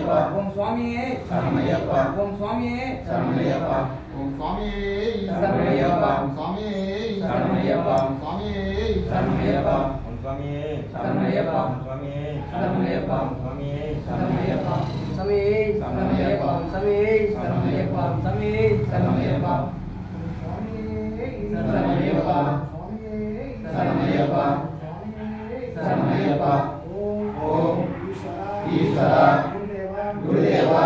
சரணமையப்பா. ஓம் சுவாமியே சரணமையப்பா. ஓம் சுவாமியே சரணமையப்பா. ஓம் சுவாமியே சரணமையப்பா. ஓம் சுவாமியே சரணமையப்பா. ஓம் சுவாமியே சரணமையப்பா. ஓம் சுவாமியே சரணமையப்பா. ஓம் சுவாமியே சரணமையப்பா. ஓம் சுவாமியே சரணமையப்பா. சமயே சரணமையப்பா. சமயே சரணமையப்பா. சமயே சரணமையப்பா. சரணமையப்பா. சரணமையப்பா. சரணமையப்பா. ஓம் ஈஸ்வரா குருதேவா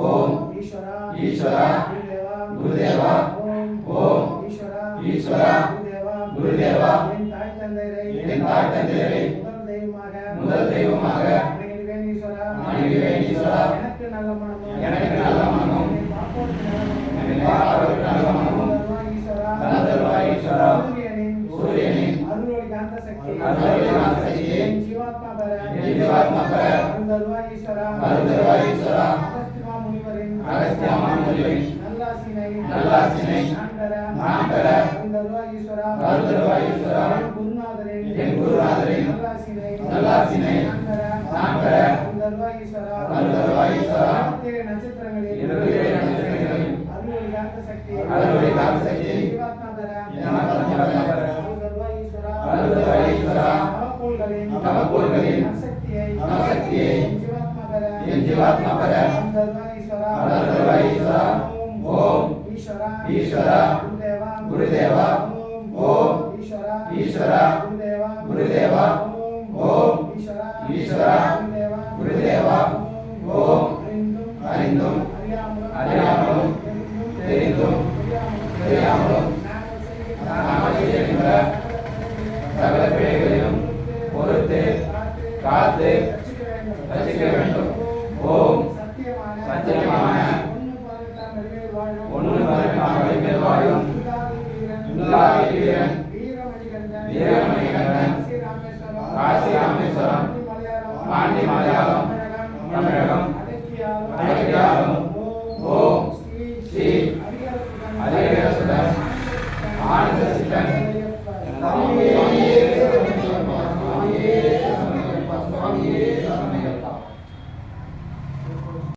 ஓம் ஈஸ்வரா குருதேவா ஓம் ஈஸ்வரா குருதேவா என் தாய் தந்தையரை முதல் தெய்வமாக வணங்குகிறேன் ஈஸ்வரா. எனக்கு நல்ல மனமும் என் பார்ப்பதற்கு நல்ல மனமும் தந்தருள்வாய் ஈஸ்வரா. சூரியனின் அருளொளி காந்த சக்தியை என் ஜீவாத்மா பெற அருள்தருள்வாய் ஈஸ்வரா. அகஸ்திய மாமுனிவரின் நல்லாசினை நான் பெற அருள்தருள்வாய் ஈஸ்வரா. என் குருநாதரின் நல்லாசினை நான் பெற அருள்தருள்வாய் ஈஸ்வரா. நட்சத்திரங்களில் அருளொளி காந்த சக்தியை என் ஆத்மா பெற அருள்தருள்வாய் ஈஸ்வரா. தவக்கோள்களின் நற்சக்தியை என் ஜீவாத்மா பெற அருள்தருள்வாய் ஈஸ்வரா. ஓம் ஈஸ்வரா குருதேவா ஓம் ஈஸ்வரா குருதேவா ஓம் ஈஸ்வரா குருதேவா ஓம் அறிந்தும் அறியாமலும் தெரிந்தும் தெரியாமலும் நாங்கள் செய்கின்ற சகல பிழைகளையும் பொறுத்து காத்து ரசிக்க வேண்டும். ஓம் சத்தியமான 1 வாழும் வீரன்